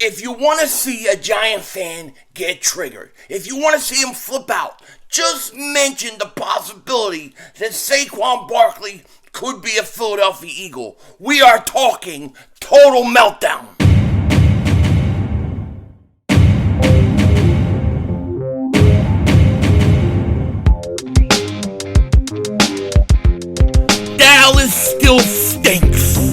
If you want to see a Giant fan get triggered, if you want to see him flip out, just mention the possibility that Saquan Barkley could be a Philadelphia Eagle. We are talking total meltdown. Dallas still stinks.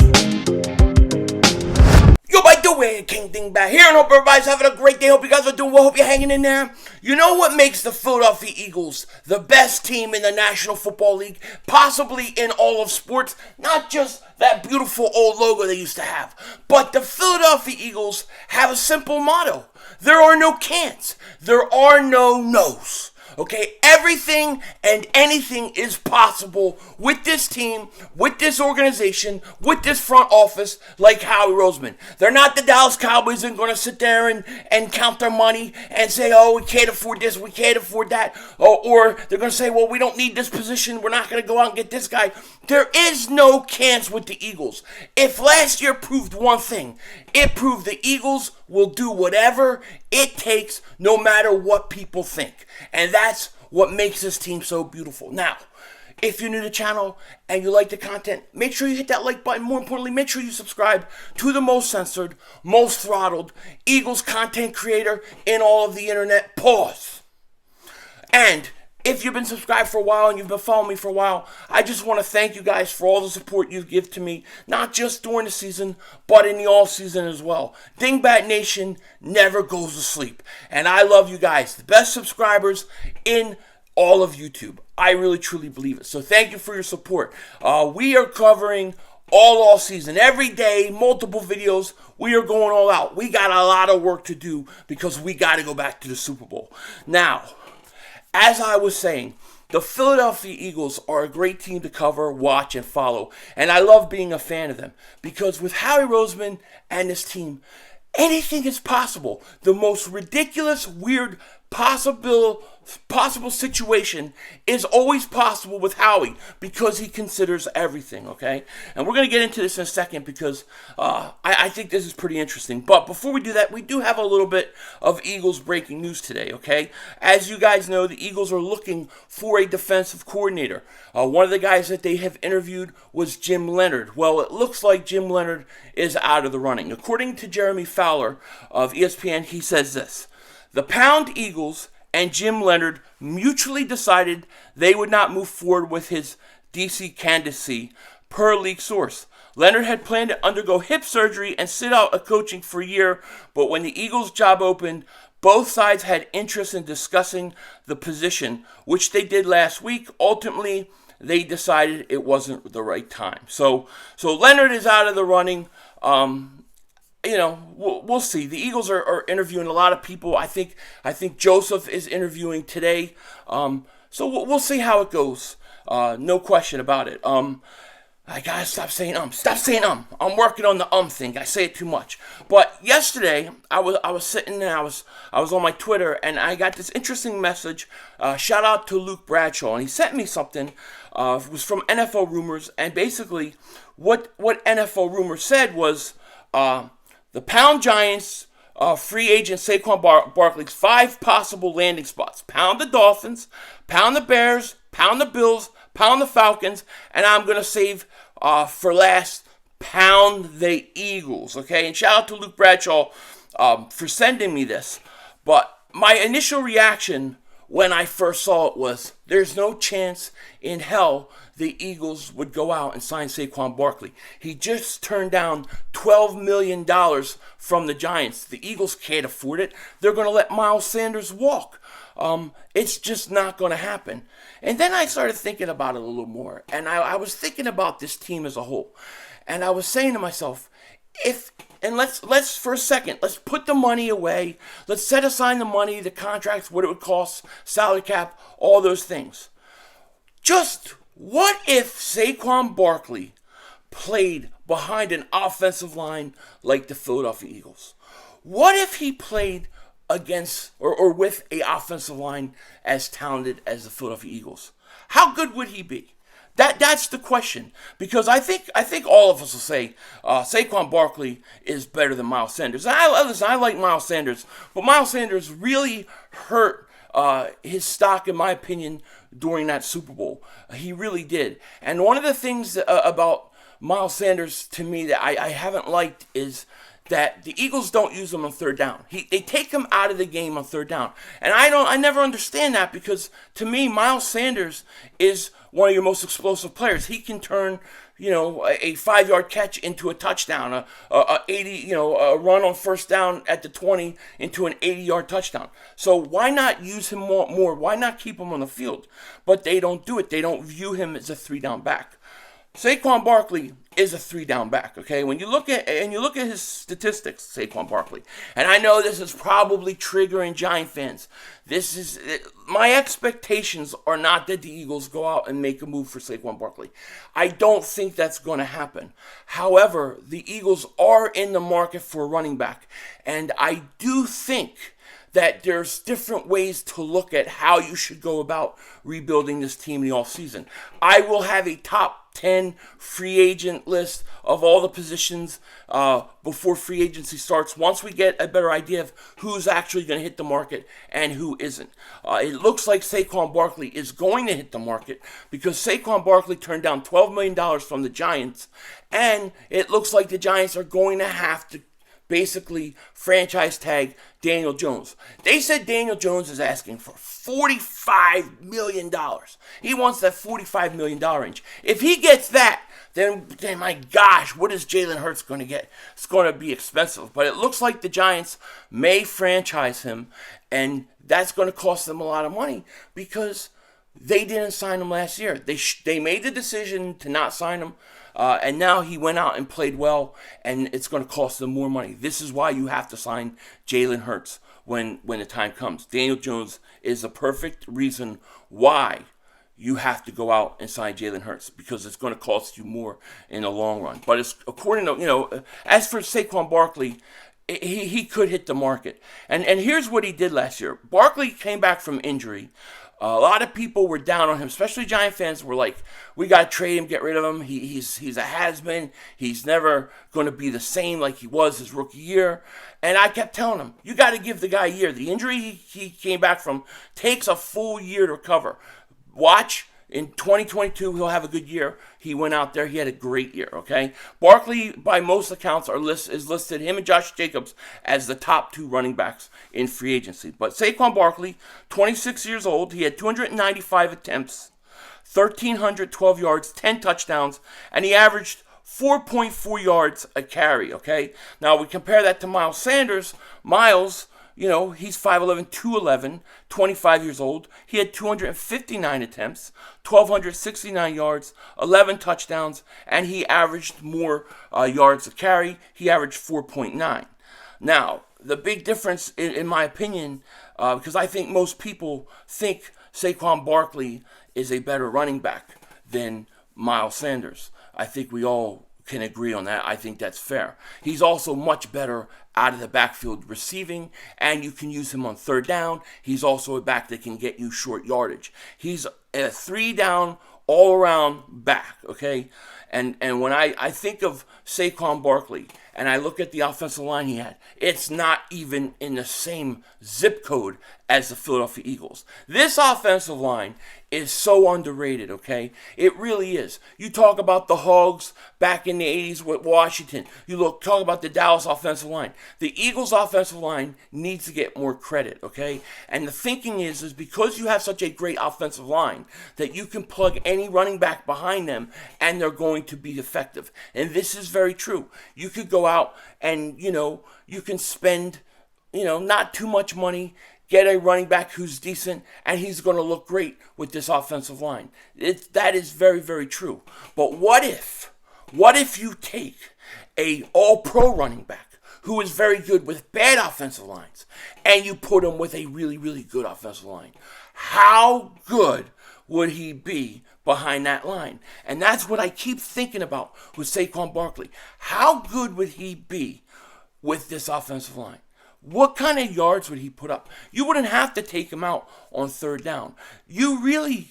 Yo, by the way, King Dingbat here, and hope everybody's having a great day. Hope you guys are doing well. Hope you're hanging in there. You know what makes the Philadelphia Eagles the best team in the National Football League, possibly in all of sports? Not just that beautiful old logo they used to have, but the Philadelphia Eagles have a simple motto. There are no can'ts. There are no no's. Okay, everything and anything is possible with this team, with this organization, with this front office, like Howie Roseman. They're not the Dallas Cowboys and going to sit there and count their money and say, oh, we can't afford this, we can't afford that. Or they're going to say, well, we don't need this position, we're not going to go out and get this guy. There is no can'ts with the Eagles. If last year proved one thing, it proved the Eagles will do whatever it takes, no matter what people think. And that's what makes this team so beautiful. Now, if you're new to the channel and you like the content, make sure you hit that like button. More importantly, make sure you subscribe to the most censored, most throttled Eagles content creator in all of the internet. Pause. And if you've been subscribed for a while and you've been following me for a while, I just want to thank you guys for all the support you give to me, not just during the season, but in the off-season as well. Dingbat Nation never goes to sleep. And I love you guys, the best subscribers in all of YouTube. I really, truly believe it. So thank you for your support. We are covering all season, every day, multiple videos. We are going all out. We got a lot of work to do because we got to go back to the Super Bowl. Now, as I was saying, the Philadelphia Eagles are a great team to cover, watch, and follow. And I love being a fan of them because with Howie Roseman and this team, anything is possible. The most ridiculous, weird, possible situation is always possible with Howie because he considers everything, okay? And we're going to get into this in a second because I think this is pretty interesting. But before we do that, we do have a little bit of Eagles breaking news today, okay? As you guys know, the Eagles are looking for a defensive coordinator. One of the guys that they have interviewed was Jim Leonhard. Well, it looks like Jim Leonhard is out of the running. According to Jeremy Fowler of ESPN, he says this: the Pound Eagles and Jim Leonhard mutually decided they would not move forward with his DC candidacy, per league source. Leonhard had planned to undergo hip surgery and sit out of coaching for a year, but when the Eagles' job opened, both sides had interest in discussing the position, which they did last week. Ultimately, they decided it wasn't the right time. So Leonhard is out of the running. We'll see. The Eagles are interviewing a lot of people. I think Joseph is interviewing today. So we'll see how it goes. No question about it. I gotta stop saying Stop saying I'm working on the thing. I say it too much. But yesterday I was sitting and I was on my Twitter and I got this interesting message. Shout out to Luke Bradshaw, and he sent me something. It was from NFL Rumors, and basically what NFL Rumors said was the Pound Giants free agent Saquon Barkley's 5 possible landing spots: pound the Dolphins, pound the Bears, pound the Bills, pound the Falcons, and I'm going to save for last, pound the Eagles, okay? And shout out to Luke Bradshaw for sending me this. But my initial reaction when I first saw it was, there's no chance in hell the Eagles would go out and sign Saquon Barkley. He just turned down $12 million from the Giants. The Eagles can't afford it. They're going to let Miles Sanders walk. It's just not going to happen. And then I started thinking about it a little more. And I was thinking about this team as a whole. And I was saying to myself, let's for a second, let's put the money away. Let's set aside the money, the contracts, what it would cost, salary cap, all those things. Just what if Saquon Barkley played behind an offensive line like the Philadelphia Eagles? What if he played against or with a offensive line as talented as the Philadelphia Eagles? How good would he be? That's the question, because I think all of us will say Saquon Barkley is better than Miles Sanders. And I like Miles Sanders, but Miles Sanders really hurt his stock, in my opinion, during that Super Bowl. He really did. And one of the things about Miles Sanders to me that I haven't liked is that the Eagles don't use him on third down. They take him out of the game on third down. And I never understand that, because to me, Miles Sanders is one of your most explosive players. He can turn, a 5-yard catch into a touchdown, a run on first down at the 20 into an 80-yard touchdown. So why not use him more? Why not keep him on the field? But they don't do it. They don't view him as a 3-down back. Saquon Barkley is a 3-down back, okay? When you look at his statistics, Saquon Barkley, and I know this is probably triggering Giant fans. My expectations are not that the Eagles go out and make a move for Saquon Barkley. I don't think that's going to happen. However, the Eagles are in the market for a running back, and I do think that there's different ways to look at how you should go about rebuilding this team in the offseason. I will have a top 10 free agent list of all the positions before free agency starts, once we get a better idea of who's actually going to hit the market and who isn't. It looks like Saquon Barkley is going to hit the market, because Saquon Barkley turned down $12 million from the Giants, and it looks like the Giants are going to have to basically franchise tag Daniel Jones. They said Daniel Jones is asking for $45 million. He wants that $45 million range. If he gets that, then my gosh, what is Jalen Hurts going to get? It's going to be expensive. But it looks like the Giants may franchise him, and that's going to cost them a lot of money, because they didn't sign him last year. They made the decision to not sign him. And now he went out and played well, and it's going to cost them more money. This is why you have to sign Jalen Hurts when the time comes. Daniel Jones is the perfect reason why you have to go out and sign Jalen Hurts, because it's going to cost you more in the long run. But it's according to, as for Saquon Barkley, he could hit the market. And here's what he did last year. Barkley came back from injury. A lot of people were down on him, especially Giant fans were like, we got to trade him, get rid of him. He's a has-been. He's never going to be the same like he was his rookie year. And I kept telling him, you got to give the guy a year. The injury he came back from takes a full year to recover. Watch. In 2022, he'll have a good year. He went out there. He had a great year, okay? Barkley, by most accounts, is listed, him and Josh Jacobs, as the top 2 running backs in free agency. But Saquon Barkley, 26 years old, he had 295 attempts, 1,312 yards, 10 touchdowns, and he averaged 4.4 yards a carry, okay? Now, we compare that to Miles Sanders. Miles, he's 5'11", 211, 25 years old. He had 259 attempts, 1,269 yards, 11 touchdowns, and he averaged more yards a carry. He averaged 4.9. Now, the big difference, in my opinion, because I think most people think Saquon Barkley is a better running back than Miles Sanders. I think we all can agree on that. I think that's fair. He's also much better out of the backfield receiving, and you can use him on third down. He's also a back that can get you short yardage. He's a 3-down, all-around back, okay? And when I think of Saquon Barkley and I look at the offensive line he had, it's not even in the same zip code as the Philadelphia Eagles. This offensive line is so underrated, okay? It really is. You talk about the Hogs back in the 80s with Washington. Talk about the Dallas offensive line. The Eagles offensive line needs to get more credit, okay? And the thinking is because you have such a great offensive line that you can plug any running back behind them and they're going to be effective. And this is very true. You could go out and, you can spend, not too much money, get a running back who's decent, and he's going to look great with this offensive line. That is very, very true. But what if you take a all-pro running back who is very good with bad offensive lines, and you put him with a really, really good offensive line? How good would he be behind that line? And that's what I keep thinking about with Saquon Barkley. How good would he be with this offensive line? What kind of yards would he put up? You wouldn't have to take him out on third down. The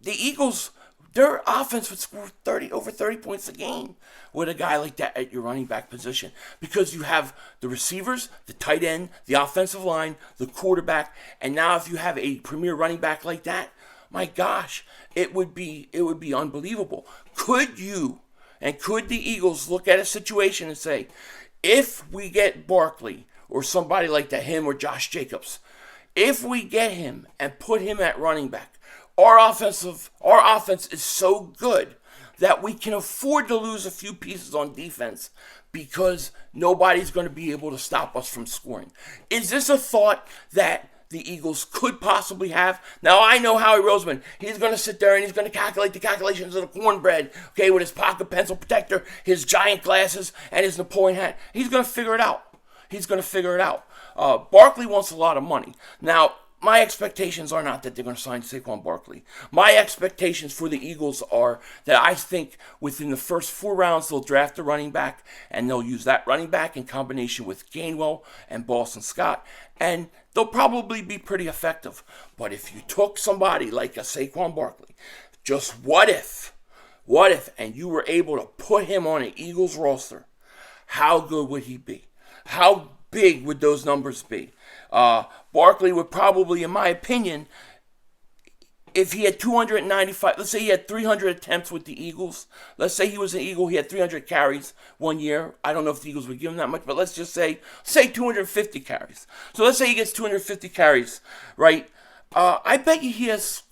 Eagles their offense would score over 30 points a game with a guy like that at your running back position, because you have the receivers, the tight end, the offensive line, the quarterback, and now if you have a premier running back like that, my gosh, it would be unbelievable. Could the Eagles look at a situation and say, if we get Barkley or somebody like that, him or Josh Jacobs, if we get him and put him at running back, our offense is so good that we can afford to lose a few pieces on defense because nobody's going to be able to stop us from scoring. Is this a thought that the Eagles could possibly have? Now, I know Howie Roseman. He's going to sit there and he's going to calculate the calculations of the cornbread, okay, with his pocket pencil protector, his giant glasses, and his Napoleon hat. He's going to figure it out. Barkley wants a lot of money. Now, my expectations are not that they're going to sign Saquon Barkley. My expectations for the Eagles are that I think within the first 4 rounds they'll draft a running back, and they'll use that running back in combination with Gainwell and Boston Scott, and they'll probably be pretty effective. But if you took somebody like a Saquon Barkley, just what if, and you were able to put him on an Eagles roster, how good would he be? How big would those numbers be? Barkley would probably, in my opinion, if he had 295, let's say he had 300 attempts with the Eagles. Let's say he was an Eagle, he had 300 carries one year. I don't know if the Eagles would give him that much, but let's just say 250 carries. So let's say he gets 250 carries, right? I bet you he has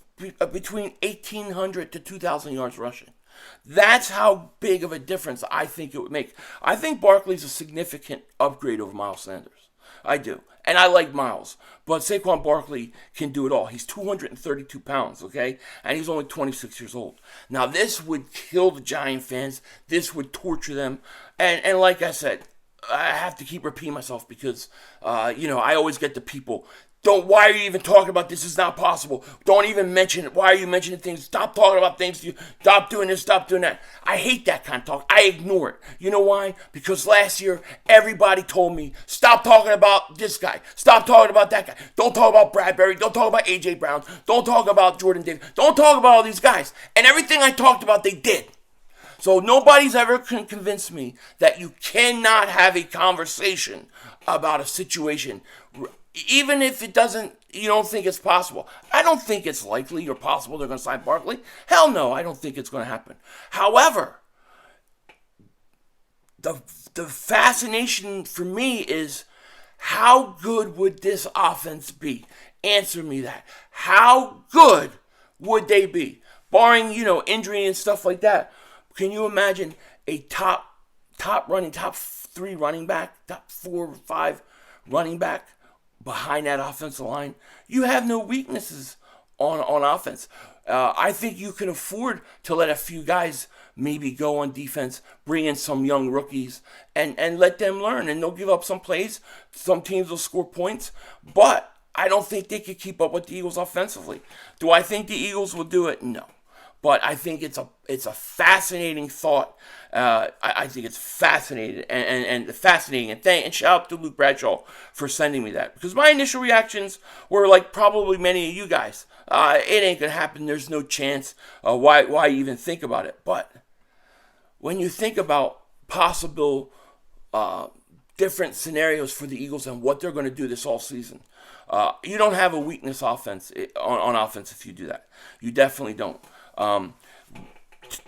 between 1,800 to 2,000 yards rushing. That's how big of a difference I think it would make. I think Barkley's a significant upgrade over Miles Sanders. I do. And I like Miles. But Saquon Barkley can do it all. He's 232 pounds, okay? And he's only 26 years old. Now, this would kill the Giant fans. This would torture them. And like I said, I have to keep repeating myself because, I always get the people, why are you even talking about this? It's not possible. Don't even mention it. Why are you mentioning things? Stop talking about things. Stop doing this, stop doing that. I hate that kind of talk. I ignore it. You know why? Because last year, everybody told me, stop talking about this guy. Stop talking about that guy. Don't talk about Bradbury. Don't talk about A.J. Brown. Don't talk about Jordan Davis. Don't talk about all these guys. And everything I talked about, they did. So nobody's ever convinced me that you cannot have a conversation about a situation, even if you don't think it's possible. I don't think it's likely or possible they're going to sign Barkley. Hell no, I don't think it's going to happen. However, the fascination for me is, how good would this offense be? Answer me that. How good would they be? Barring, injury and stuff like that. Can you imagine a top 3 running back, top 4 or 5 running back behind that offensive line? You have no weaknesses on offense. I think you can afford to let a few guys maybe go on defense, bring in some young rookies, and let them learn. And they'll give up some plays. Some teams will score points. But I don't think they could keep up with the Eagles offensively. Do I think the Eagles will do it? No. But I think it's a fascinating thought. I think it's fascinating and fascinating. And shout out to Luke Bradshaw for sending me that, because my initial reactions were like probably many of you guys. It ain't gonna happen. There's no chance. Why even think about it? But when you think about possible different scenarios for the Eagles and what they're going to do this all season, you don't have a weakness offense on offense if you do that. You definitely don't.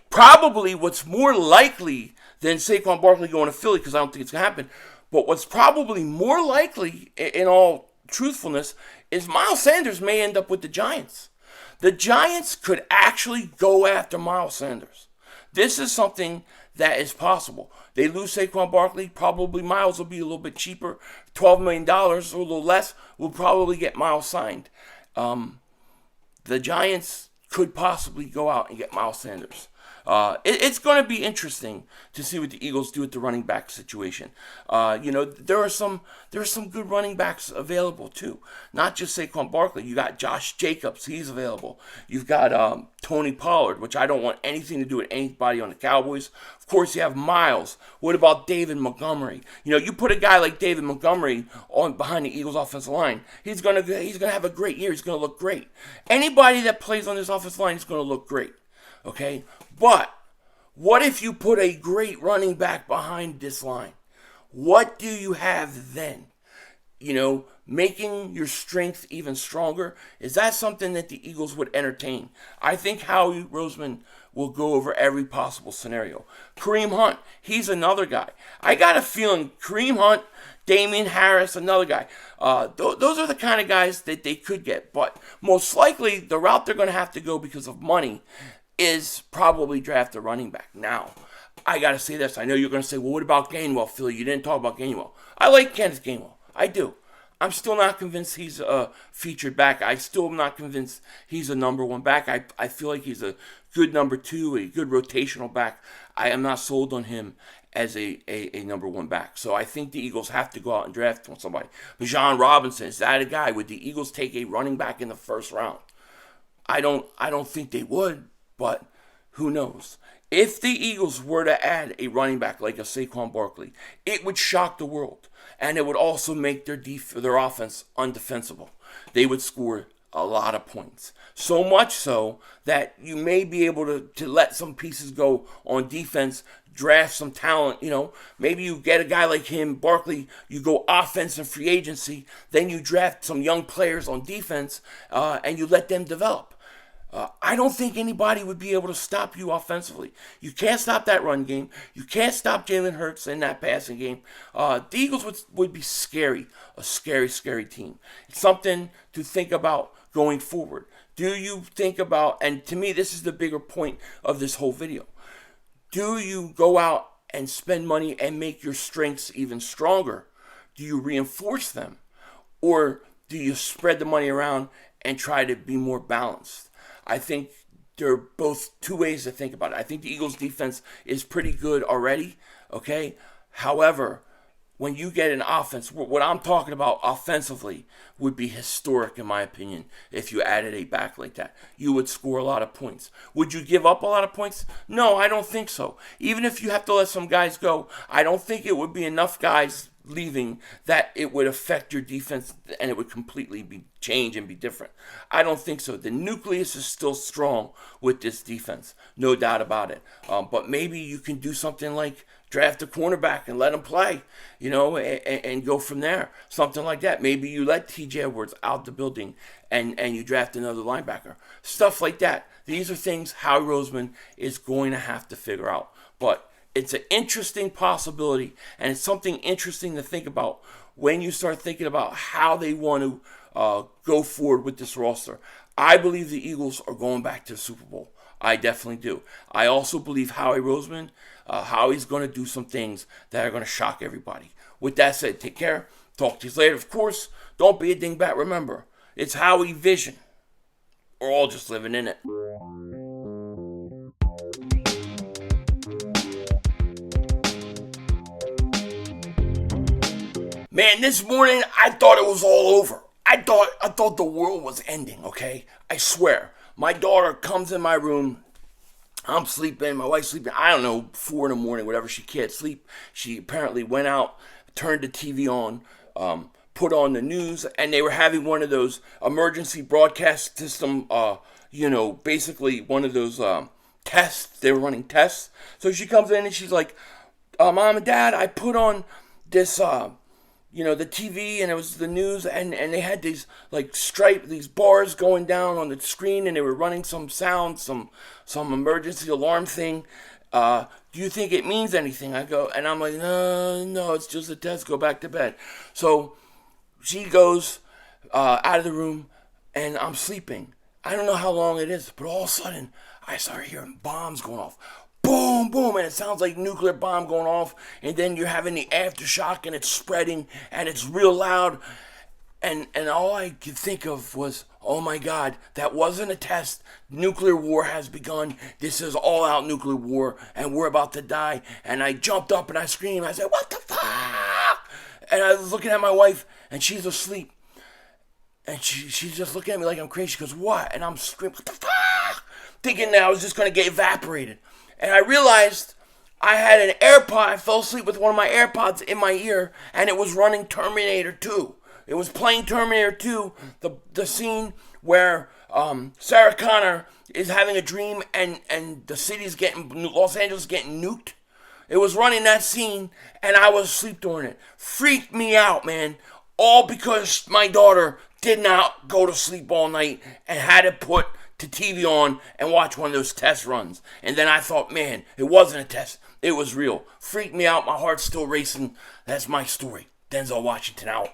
Probably what's more likely than Saquon Barkley going to Philly, because I don't think it's going to happen, but what's probably more likely, in all truthfulness, is Miles Sanders may end up with the Giants. The Giants could actually go after Miles Sanders. This is something that is possible. They lose Saquon Barkley, probably Miles will be a little bit cheaper, $12 million or a little less, will probably get Miles signed. The Giants could possibly go out and get Miles Sanders. It's going to be interesting to see what the Eagles do with the running back situation. There are some good running backs available too. Not just Saquon Barkley. You got Josh Jacobs, he's available. You've got Tony Pollard, which I don't want anything to do with anybody on the Cowboys. Of course, you have Miles. What about David Montgomery? You put a guy like David Montgomery on behind the Eagles offensive line, he's gonna have a great year. He's gonna look great. Anybody that plays on this offensive line is gonna look great. Okay? But what if you put a great running back behind this line? What do you have then? Making your strength even stronger. Is that something that the Eagles would entertain? I think Howie Roseman will go over every possible scenario. Kareem Hunt, he's another guy. I got a feeling Kareem Hunt, Damian Harris, another guy. Those are the kind of guys that they could get. But most likely, the route they're going to have to go because of money is probably draft a running back. Now, I got to say this. I know you're going to say, well, what about Gainwell, Philly? You didn't talk about Gainwell. I like Kenneth Gainwell. I do. I'm still not convinced he's a featured back. I still am not convinced he's a number one back. I feel like he's a good number two, a good rotational back. I am not sold on him as a number one back. So I think the Eagles have to go out and draft somebody. Bijan Robinson, is that a guy? Would the Eagles take a running back in the first round? I don't think they would, but who knows? If the Eagles were to add a running back like a Saquan Barkley, it would shock the world. And it would also make their offense undefensible. They would score a lot of points. So much so that you may be able to let some pieces go on defense, draft some talent. Maybe you get a guy like him, Barkley, you go offense and free agency, then you draft some young players on defense, and you let them develop. I don't think anybody would be able to stop you offensively. You can't stop that run game. You can't stop Jalen Hurts in that passing game. The Eagles would be scary, a scary, scary team. It's something to think about going forward. Do you think about, and to me this is the bigger point of this whole video, do you go out and spend money and make your strengths even stronger? Do you reinforce them? Or do you spread the money around and try to be more balanced? I think there are both two ways to think about it. I think the Eagles' defense is pretty good already, okay? However, when you get an offense, what I'm talking about offensively would be historic, in my opinion, if you added a back like that. You would score a lot of points. Would you give up a lot of points? No, I don't think so. Even if you have to let some guys go, I don't think it would be enough guys leaving that it would affect your defense and it would completely be change and be different. I don't think so. The nucleus is still strong with this defense, no doubt about it. But maybe you can do something like draft a cornerback and let him play, and go from there. Something like that. Maybe you let TJ Edwards out the building and you draft another linebacker. Stuff like that. These are things Howie Roseman is going to have to figure out. But it's an interesting possibility, and it's something interesting to think about when you start thinking about how they want to go forward with this roster. I believe the Eagles are going back to the Super Bowl. I definitely do. I also believe Howie Roseman, Howie's going to do some things that are going to shock everybody. With that said, take care. Talk to you later. Of course, don't be a dingbat. Remember, it's Howie Vision. We're all just living in it. Man, this morning I thought it was all over. I thought the world was ending, okay? I swear. My daughter comes in my room. I'm sleeping. My wife's sleeping. I don't know, 4 a.m, whatever. She can't sleep. She apparently went out, turned the TV on, put on the news, and they were having one of those emergency broadcast system, basically one of those tests. They were running tests. So she comes in and she's like, Mom and Dad, I put on this, the TV, and it was the news, and they had these these bars going down on the screen, and they were running some sound, some emergency alarm thing. Do you think it means anything? I go, and I'm like, no, it's just a test. Go back to bed. So she goes out of the room, and I'm sleeping. I don't know how long it is, but all of a sudden I start hearing bombs going off. Boom, boom, and it sounds like nuclear bomb going off, and then you're having the aftershock, and it's spreading, and it's real loud, and all I could think of was, oh my God, that wasn't a test. Nuclear war has begun. This is all-out nuclear war, and we're about to die. And I jumped up and I screamed. I said, what the fuck? And I was looking at my wife, and she's asleep, and she's just looking at me like I'm crazy. She goes, what? And I'm screaming, what the fuck? Thinking that I was just going to get evaporated. And I realized I had an AirPod. I fell asleep with one of my AirPods in my ear, and it was running Terminator 2. It was playing Terminator 2, the scene where Sarah Connor is having a dream and the city's Los Angeles getting nuked. It was running that scene, and I was asleep during it. Freaked me out, man. All because my daughter did not go to sleep all night and had to put the TV on and watch one of those test runs. And then I thought, man, it wasn't a test. It was real. Freaked me out. My heart's still racing. That's my story. Denzel Washington out.